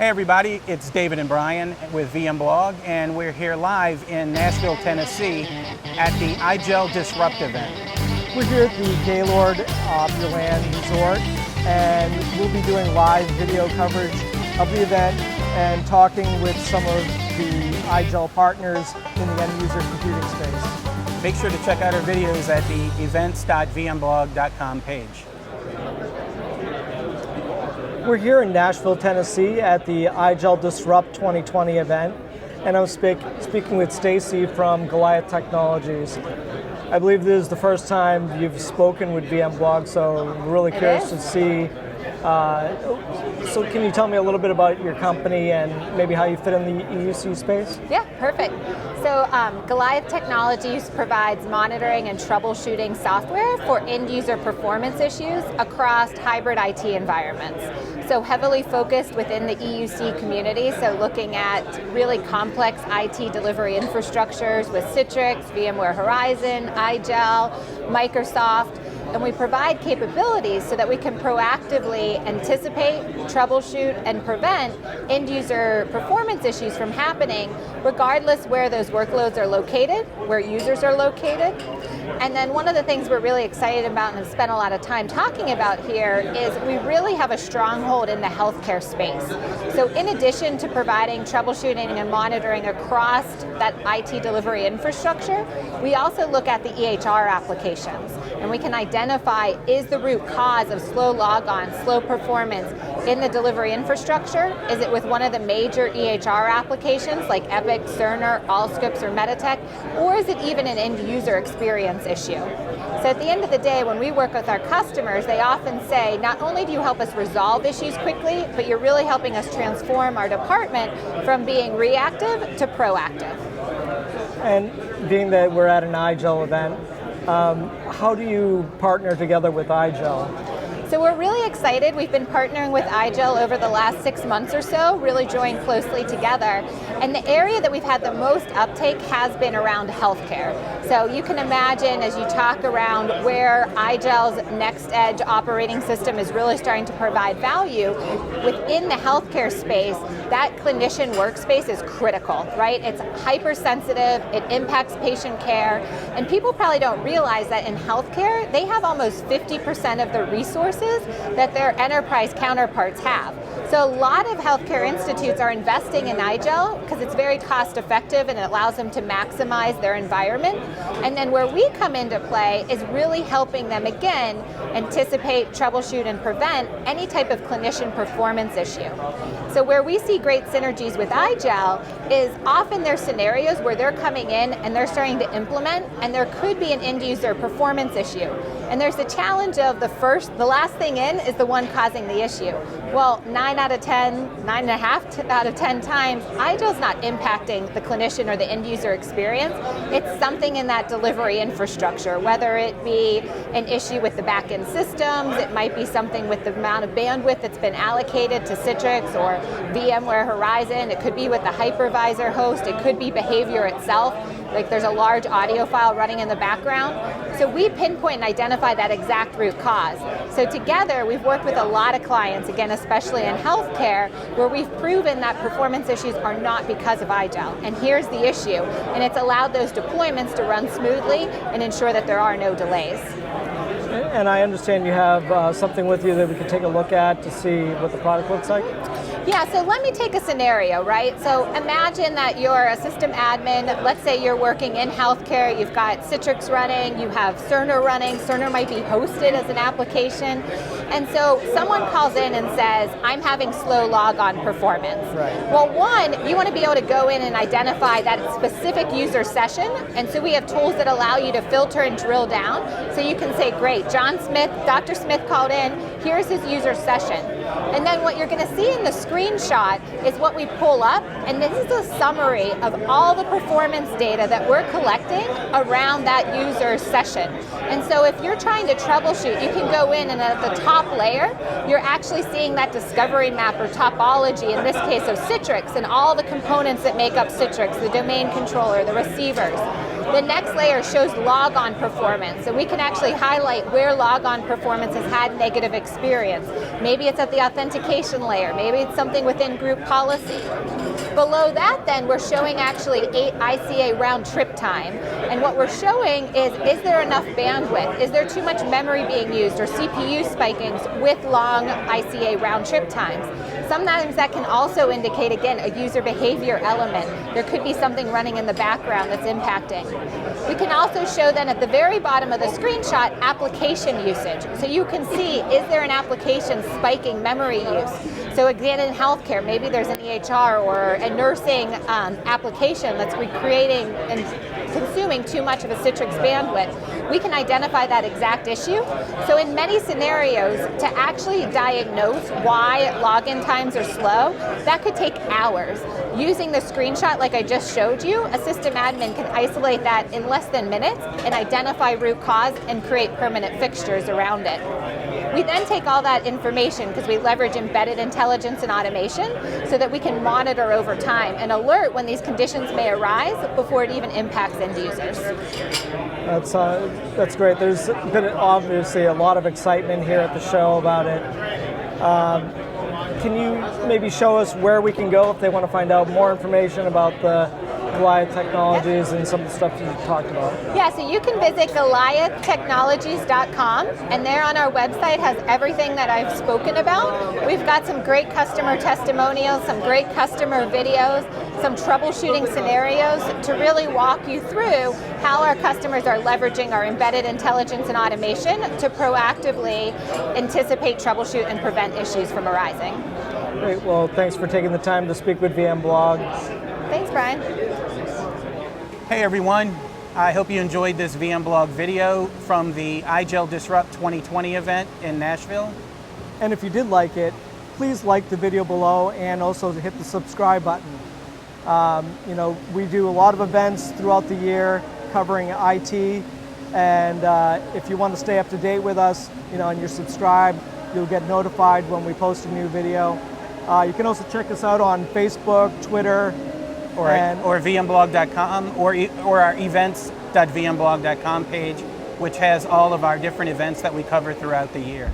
Hey everybody, it's David and Brian with VMblog, and we're here live in Nashville, Tennessee at the IGEL DISRUPT event. We're here at the Gaylord Opryland Resort, and we'll be doing live video coverage of the event and talking with some of the IGEL partners in the end user computing space. Make sure to check out our videos at the events.vmblog.com page. We're here in Nashville, Tennessee at the IGEL DISRUPT 2020 event, and I'm speaking with Stacy from Goliath Technologies. I believe this is the first time you've spoken with VMblog, so I'm really curious to see. So can you tell me a little bit about your company and maybe how you fit in the EUC space? Yeah, perfect. So Goliath Technologies provides monitoring and troubleshooting software for end-user performance issues across hybrid IT environments. So heavily focused within the EUC community, so looking at really complex IT delivery infrastructures with Citrix, VMware Horizon, IGEL, Microsoft, and we provide capabilities so that we can proactively anticipate, troubleshoot, and prevent end-user performance issues from happening regardless where those workloads are located, where users are located. And then one of the things we're really excited about and have spent a lot of time talking about here is we really have a stronghold in the healthcare space. So in addition to providing troubleshooting and monitoring across that IT delivery infrastructure, we also look at the EHR applications, and we can identify, is the root cause of slow logon, slow performance in the delivery infrastructure? Is it with one of the major EHR applications like Epic, Cerner, Allscripts, or MEDITECH, or is it even an end user experience issue? So at the end of the day, when we work with our customers, they often say, not only do you help us resolve issues quickly, but you're really helping us transform our department from being reactive to proactive. And being that we're at an IGEL event, how do you partner together with IGEL? So we're really excited. We've been partnering with IGEL over the last 6 months or so, really joined closely together. And the area that we've had the most uptake has been around healthcare. So you can imagine as you talk around where IGEL's Next Edge operating system is really starting to provide value within the healthcare space, that clinician workspace is critical, right? It's hypersensitive, it impacts patient care, and people probably don't realize that in healthcare, they have almost 50% of the resources that their enterprise counterparts have. So a lot of healthcare institutes are investing in IGEL because it's very cost effective and it allows them to maximize their environment. And then where we come into play is really helping them, again, anticipate, troubleshoot, and prevent any type of clinician performance issue. So where we see great synergies with IGEL is often there's scenarios where they're coming in and they're starting to implement, and there could be an end user performance issue. And there's the challenge of the last thing in is the one causing the issue. Well, 9 out of 10, 9.5 out of 10 times, IGEL's not impacting the clinician or the end user experience. It's something in that delivery infrastructure, whether it be an issue with the back-end systems, it might be something with the amount of bandwidth that's been allocated to Citrix or VMware Horizon, it could be with the hypervisor host, it could be behavior itself, like there's a large audio file running in the background. So we pinpoint and identify that exact root cause. So together, we've worked with a lot of clients, again, especially in healthcare, where we've proven that performance issues are not because of IGEL. And here's the issue. And it's allowed those deployments to run smoothly and ensure that there are no delays. And I understand you have something with you that we can take a look at to see what the product looks like. Yeah, so let me take a scenario, right? So imagine that you're a system admin. Let's say you're working in healthcare, you've got Citrix running, you have Cerner running. Cerner might be hosted as an application. And so someone calls in and says, I'm having slow logon performance. Right. Well, one, you want to be able to go in and identify that specific user session. And so we have tools that allow you to filter and drill down. So you can say, great, Dr. Smith called in, here's his user session. And then what you're going to see in the screenshot is what we pull up, and this is a summary of all the performance data that we're collecting around that user session. And so if you're trying to troubleshoot, you can go in and at the top layer, you're actually seeing that discovery map or topology, in this case of Citrix, and all the components that make up Citrix, the domain controller, the receivers. The next layer shows log-on performance. So we can actually highlight where log-on performance has had negative experience. Maybe it's at the authentication layer. Maybe it's something within group policy. Below that, then, we're showing actually ICA round trip time. And what we're showing is there enough bandwidth? Is there too much memory being used or CPU spikings with long ICA round trip times? Sometimes that can also indicate, again, a user behavior element. There could be something running in the background that's impacting. We can also show then at the very bottom of the screenshot application usage. So you can see, is there an application spiking memory use? So again, in healthcare, maybe there's an EHR or a nursing application that's recreating and consuming too much of a Citrix bandwidth. We can identify that exact issue. So in many scenarios, to actually diagnose why login times are slow, that could take hours. Using the screenshot like I just showed you, a system admin can isolate that in less than minutes and identify root cause and create permanent fixtures around it. We then take all that information, because we leverage embedded intelligence and automation, so that we can monitor over time and alert when these conditions may arise before it even impacts end users. That's great. There's been obviously a lot of excitement here at the show about it. Can you maybe show us where we can go if they want to find out more information about the Goliath Technologies and some of the stuff you talked about? Yeah, so you can visit GoliathTechnologies.com, and there on our website has everything that I've spoken about. We've got some great customer testimonials, some great customer videos, some troubleshooting scenarios to really walk you through how our customers are leveraging our embedded intelligence and automation to proactively anticipate, troubleshoot, and prevent issues from arising. Great. Well, thanks for taking the time to speak with VMblog. Thanks, Brian. Hey everyone, I hope you enjoyed this VMblog video from the IGEL DISRUPT 2020 event in Nashville. And if you did like it, please like the video below and also hit the subscribe button. We do a lot of events throughout the year covering IT, and if you want to stay up to date with us, and you're subscribed, you'll get notified when we post a new video. You can also check us out on Facebook, Twitter, or VMblog.com or our events.vmblog.com page, which has all of our different events that we cover throughout the year.